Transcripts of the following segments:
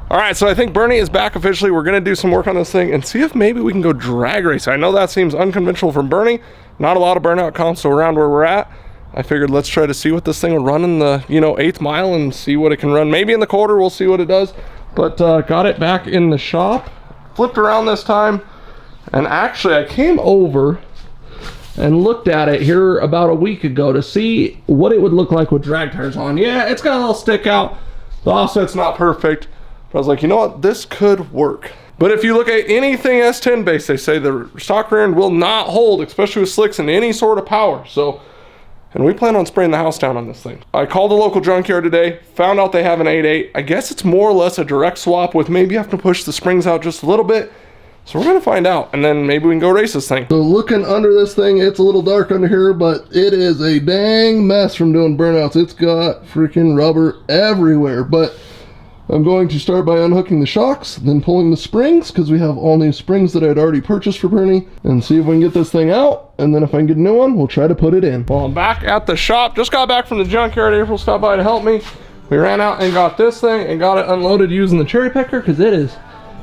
All right, so I think Burnie is back officially. We're gonna do some work on this thing and see if maybe we can go drag race. I know that seems unconventional from Burnie. Not a lot of burnout comps around where we're at. I figured let's try to see what this thing will run in the, 8th mile and see what it can run. Maybe in the quarter, we'll see what it does. But got it back in the shop, flipped around this time. And actually I came over and looked at it here about a week ago to see what it would look like with drag tires on. Yeah, it's got a little stick out. The offset's not perfect. But I was like, you know what, this could work. But if you look at anything S-10 based, they say the stock rear end will not hold, especially with slicks and any sort of power. So, and we plan on spraying the house down on this thing. I called the local junkyard today, found out they have an 8.8. I guess it's more or less a direct swap with maybe having to push the springs out just a little bit. So we're gonna find out, and then maybe we can go race this thing. So looking under this thing, it's a little dark under here, but it is a dang mess from doing burnouts. It's got freaking rubber everywhere, but I'm going to start by unhooking the shocks, then pulling the springs, because we have all new springs that I'd already purchased for Burnie, and see if we can get this thing out, and then if I can get a new one, we'll try to put it in. Well, I'm back at the shop. Just got back from the junkyard. April stopped by to help me. We ran out and got this thing and got it unloaded using the cherry picker, because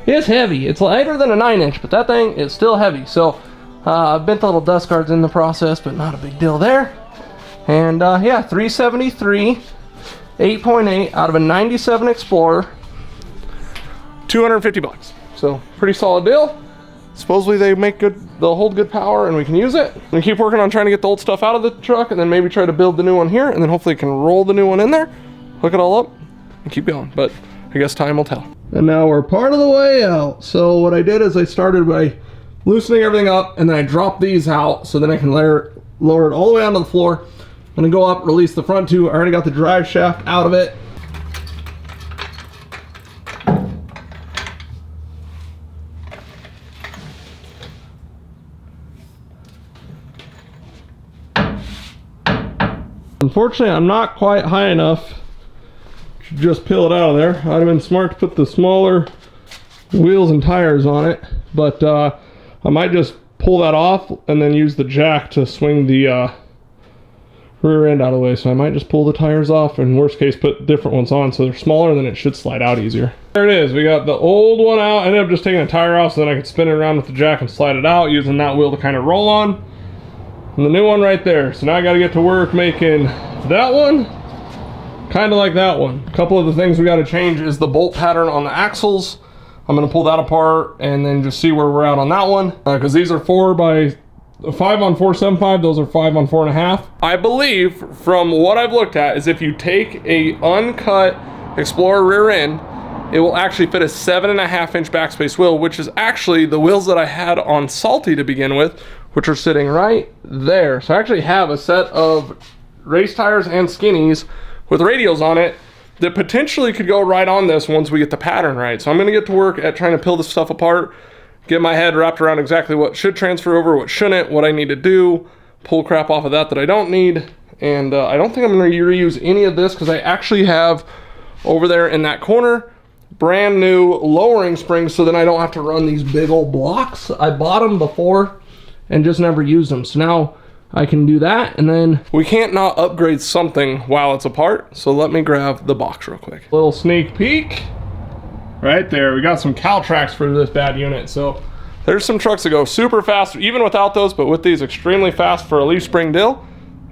it's heavy. It's lighter than a 9-inch, but that thing is still heavy. So I bent the little dust guards in the process, but not a big deal there. And yeah, 373. 8.8 out of a 97 Explorer, 250 bucks. So pretty solid deal. Supposedly they'll hold good power and we can use it. We keep working on trying to get the old stuff out of the truck and then maybe try to build the new one here, and then hopefully can roll the new one in there, hook it all up and keep going. But I guess time will tell. And now we're part of the way out. So what I did is I started by loosening everything up, and then I dropped these out so then I can lower it all the way onto the floor. I'm gonna go up, release the front two. I already got the drive shaft out of it. Unfortunately, I'm not quite high enough to just peel it out of there. I'd have been smart to put the smaller wheels and tires on it, but I might just pull that off and then use the jack to swing the rear end out of the way. So I might just pull the tires off and worst case put different ones on so they're smaller and then it should slide out easier. There it is. We got the old one out. I ended up just taking a tire off so then I could spin it around with the jack and slide it out using that wheel to kind of roll on. And the new one right there. So now I got to get to work making that one kind of like that one. A couple of the things we got to change is the bolt pattern on the axles. I'm going to pull that apart and then just see where we're at on that one, because these are 5 on 475, those are 5 on 4.5. I believe from what I've looked at is if you take a uncut Explorer rear end, it will actually fit a 7.5-inch backspace wheel, which is actually the wheels that I had on Salty to begin with, which are sitting right there. So I actually have a set of race tires and skinnies with radials on it that potentially could go right on this once we get the pattern right. So I'm gonna get to work at trying to peel this stuff apart, get my head wrapped around exactly what should transfer over, what shouldn't, what I need to do, pull crap off of that I don't need. And I don't think I'm gonna reuse any of this because I actually have over there in that corner brand new lowering springs, so then I don't have to run these big old blocks. I bought them before and just never used them. So now I can do that, and then we can't not upgrade something while it's apart. So let me grab the box real quick. Little sneak peek. Right there, we got some Caltrax for this bad unit. So there's some trucks that go super fast, even without those, but with these extremely fast for a leaf spring deal.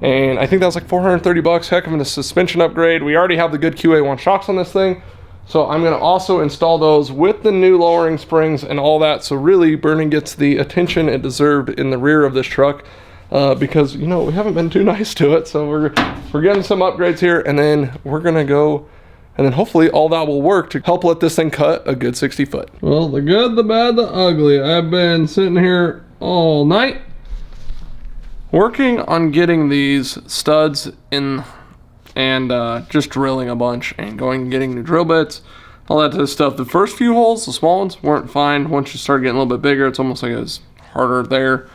And I think that was like 430 bucks, heck of a suspension upgrade. We already have the good QA1 shocks on this thing. So I'm gonna also install those with the new lowering springs and all that. So really Burnie gets the attention it deserved in the rear of this truck because, you know, we haven't been too nice to it. So we're getting some upgrades here, and then we're gonna go, and then hopefully all that will work to help let this thing cut a good 60 foot. Well, the good, the bad, the ugly. I've been sitting here all night working on getting these studs in and just drilling a bunch and going and getting new drill bits, all that type of stuff. The first few holes, the small ones, weren't fine. Once you start getting a little bit bigger, it's almost like it's harder there.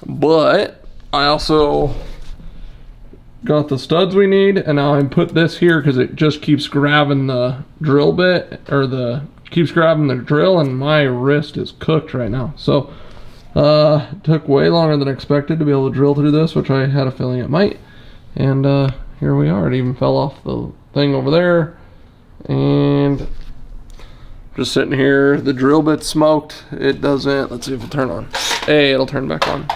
But I also got the studs we need, and now I put this here because it just keeps grabbing the drill bit, or keeps grabbing the drill, and my wrist is cooked right now. So it took way longer than expected to be able to drill through this, which I had a feeling it might. And here we are. It even fell off the thing over there, And just sitting here, the drill bit's smoked. It doesn't, let's see if it'll turn on. Hey, it'll turn back on.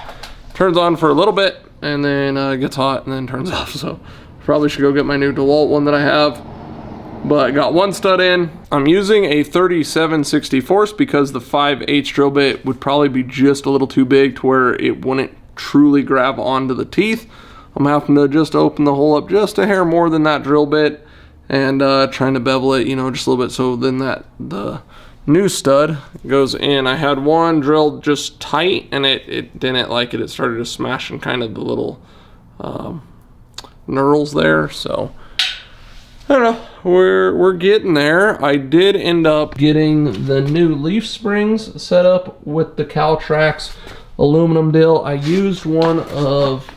Turns on for a little bit and then gets hot and then turns off. So probably should go get my new DeWalt one that I have. But I got one stud in. I'm using a 37/64 because the 5/8 drill bit would probably be just a little too big to where it wouldn't truly grab onto the teeth. I'm having to just open the hole up just a hair more than that drill bit and trying to bevel it, you know, just a little bit so then that the new stud goes in. I had one drilled just tight and it didn't like it. It started to smash in kind of the little knurls there. So I don't know, we're getting there. I did end up getting the new leaf springs set up with the Caltrax aluminum dill. I used one of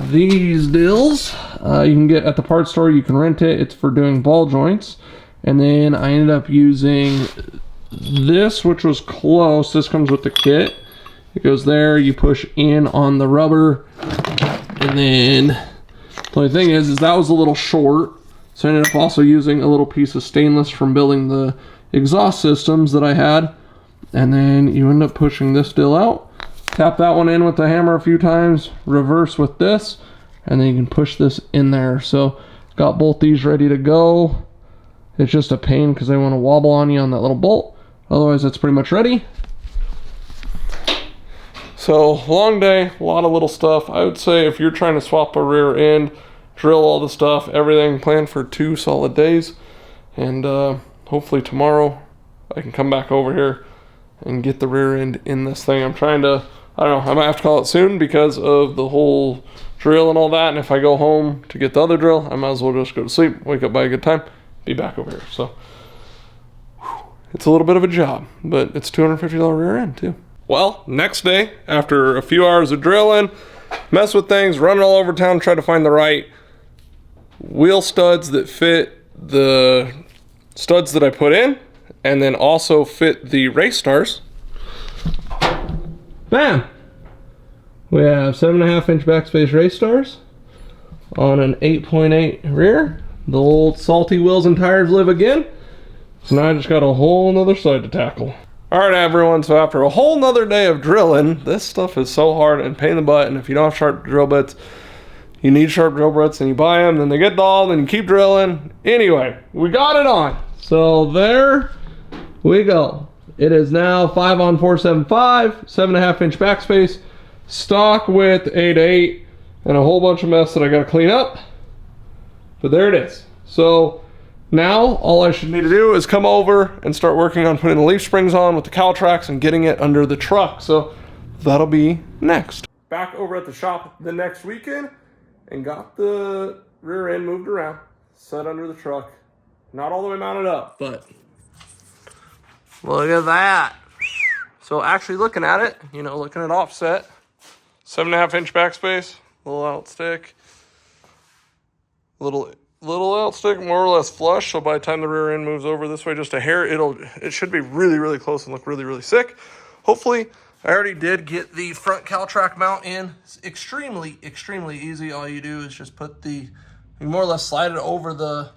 these dills. You can get at the parts store, you can rent it. It's for doing ball joints. And then I ended up using this, which was close. This comes with the kit. It goes there, you push in on the rubber. And then the only thing is that was a little short. So I ended up also using a little piece of stainless from building the exhaust systems that I had. And then you end up pushing this dill out. Tap that one in with the hammer a few times, reverse with this, and then you can push this in there. So got both these ready to go. It's just a pain because they want to wobble on you on that little bolt. Otherwise, it's pretty much ready. So long day, a lot of little stuff. I would say if you're trying to swap a rear end, drill all the stuff, everything, plan for 2 solid days. And hopefully tomorrow I can come back over here and get the rear end in this thing. I'm trying to, I don't know, I might have to call it soon because of the whole drill and all that. And if I go home to get the other drill, I might as well just go to sleep, wake up by a good time, be back over here. So it's a little bit of a job, but it's $250 rear end too. Well, next day, after a few hours of drilling, mess with things, running all over town, try to find the right wheel studs that fit the studs that I put in, and then also fit the race stars. Bam! We have 7.5 inch backspace race stars on an 8.8 rear. The old salty wheels and tires live again. So now I just got a whole nother side to tackle. Alright everyone, so after a whole nother day of drilling, this stuff is so hard and pain in the butt, and if you don't have sharp drill bits, you need sharp drill bits and you buy them, then they get dull, and you keep drilling. Anyway, we got it on. So there we go. It is now 5-on-475, 7.5 inch backspace, stock with 8/8, and a whole bunch of mess that I gotta clean up. But there it is. So now all I should need to do is come over and start working on putting the leaf springs on with the Caltrax and getting it under the truck. So that'll be next. Back over at the shop the next weekend and got the rear end moved around, set under the truck. Not all the way mounted up, but look at that. So actually looking at it, you know, looking at offset, 7.5 inch backspace, little out stick, little out stick, more or less flush. So by the time the rear end moves over this way just a hair, it should be really, really close and look really, really sick. Hopefully, I already did get the front Caltrax mount in. It's extremely, extremely easy. All you do is just put you more or less slide it over the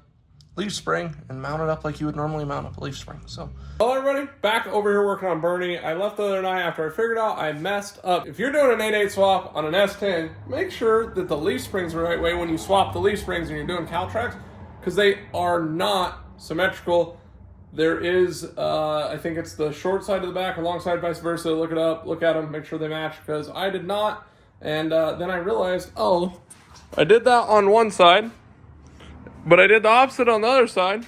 leaf spring and mount it up like you would normally mount up a leaf spring. So, hello everybody, back over here working on Burnie. I left the other night after I figured out I messed up. If you're doing an 8/8 swap on an S-10, make sure that the leaf springs are the right way when you swap the leaf springs and you're doing Caltrax, because they are not symmetrical. There is, I think it's the short side of the back or long side, vice versa. Look it up, look at them, make sure they match, because I did not. And then I realized, oh, I did that on one side, but I did the opposite on the other side.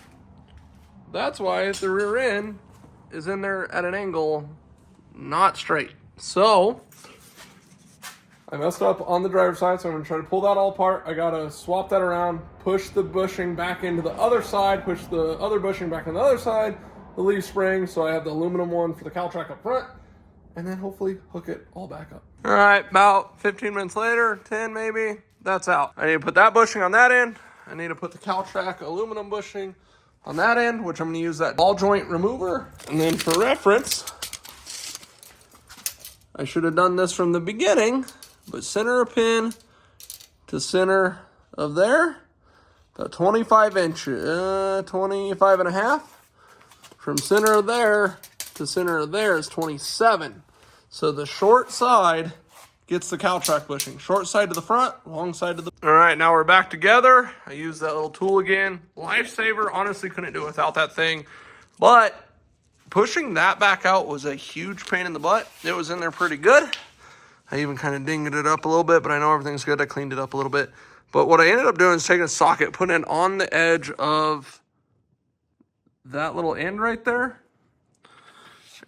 That's why the rear end is in there at an angle, not straight. So I messed up on the driver's side, so I'm gonna try to pull that all apart. I gotta swap that around, push the bushing back into the other side, push the other bushing back on the other side, the leaf spring, so I have the aluminum one for the Caltrax up front, and then hopefully hook it all back up. All right, about 15 minutes later, 10 maybe, that's out. I need to put that bushing on that end. I need to put the Caltrax aluminum bushing on that end, which I'm gonna use that ball joint remover. And then for reference, I should have done this from the beginning, but center a pin to center of there, the 25 inch, 25 and a half. From center of there to center of there is 27. So the short side gets the cow track bushing. Short side to the front, long side to the... All right, now we're back together. I used that little tool again. Lifesaver, honestly couldn't do it without that thing. But pushing that back out was a huge pain in the butt. It was in there pretty good. I even kind of dinged it up a little bit, but I know everything's good. I cleaned it up a little bit. But what I ended up doing is taking a socket, putting it on the edge of that little end right there.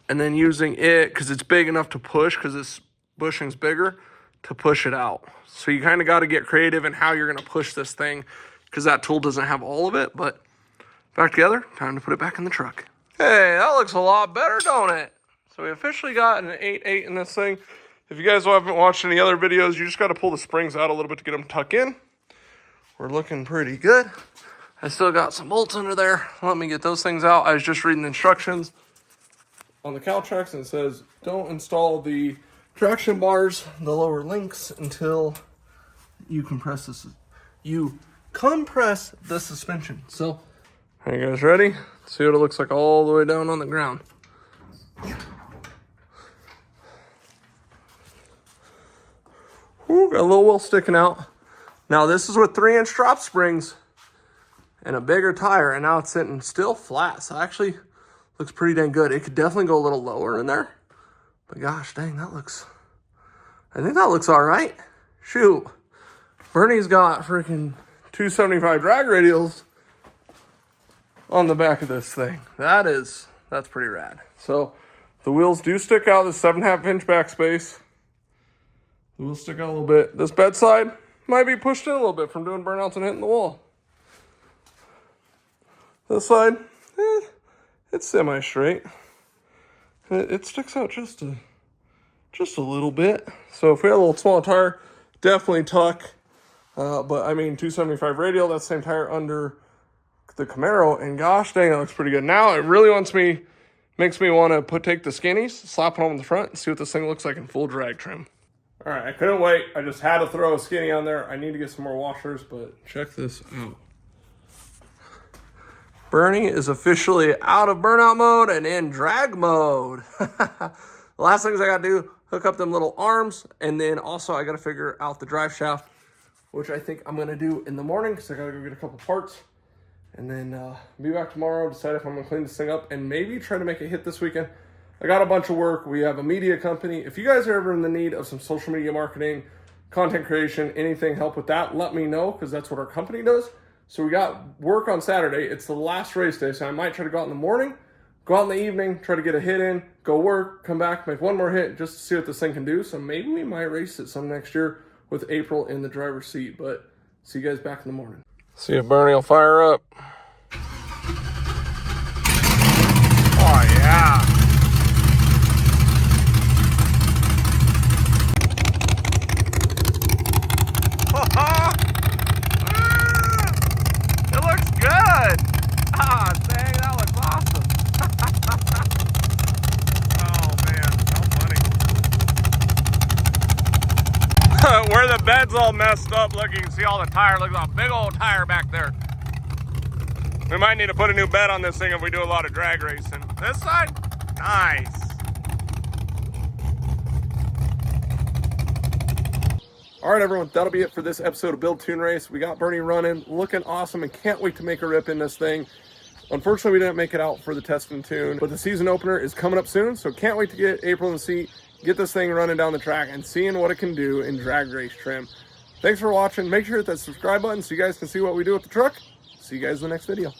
And then using it, because it's big enough to push, because this bushing's bigger, to push it out. So you kind of got to get creative in how you're going to push this thing, because that tool doesn't have all of it. But back together, time to put it back in the truck. Hey, that looks a lot better, don't it? So we officially got an 8.8 in this thing. If you guys haven't watched any other videos, you just got to pull the springs out a little bit to get them tucked in. We're looking pretty good. I still got some bolts under there. Let me get those things out. I was just reading the instructions on the cow tracks, and it says don't install the traction bars, the lower links, until you compress this. You compress the suspension. So, are you guys ready? Let's see what it looks like all the way down on the ground. Ooh, got a little wheel sticking out. Now this is with 3-inch drop springs and a bigger tire, and now it's sitting still flat. So actually looks pretty dang good. It could definitely go a little lower in there, but gosh dang, I think that looks all right. Shoot, Burnie's got freaking 275 drag radials on the back of this thing. That's pretty rad. So the wheels do stick out, the 7.5-inch backspace. The wheels stick out a little bit. This bedside might be pushed in a little bit from doing burnouts and hitting the wall. This side, it's semi-straight. It sticks out just a little bit. So if we had a little smaller tire, definitely tuck. But I mean, 275 radial, that's the same tire under the Camaro, and gosh dang, it looks pretty good. Now it really makes me want to take the skinnies, slap them on the front, and see what this thing looks like in full drag trim. All right, I couldn't wait. I just had to throw a skinny on there. I need to get some more washers, but check this out. Burnie is officially out of burnout mode and in drag mode. The last things I got to do, hook up them little arms, and then also I got to figure out the drive shaft, which I think I'm going to do in the morning because I got to go get a couple parts. And then be back tomorrow, decide if I'm going to clean this thing up, and maybe try to make a hit this weekend. I got a bunch of work. We have a media company. If you guys are ever in the need of some social media marketing, content creation, anything, help with that, let me know, because that's what our company does. So we got work on Saturday. It's the last race day, so I might try to go out in the morning, go out in the evening, try to get a hit in, go work, come back, make one more hit just to see what this thing can do. So maybe we might race it some next year with April in the driver's seat. But see you guys back in the morning. See if Burnie will fire up. Oh, yeah. It looks good. Ah, dang, that looks awesome. Oh, man, how funny. Where the bed's all messed up, look, you can see all the tire. Look at that big old tire back there. We might need to put a new bed on this thing if we do a lot of drag racing. This side, nice. All right, everyone, that'll be it for this episode of Build Tune Race. We got Burnie running, looking awesome, and can't wait to make a rip in this thing. Unfortunately, we didn't make it out for the test and tune, but the season opener is coming up soon, so can't wait to get April in the seat, get this thing running down the track, and seeing what it can do in drag race trim. Thanks for watching. Make sure to hit that subscribe button so you guys can see what we do with the truck. See you guys in the next video.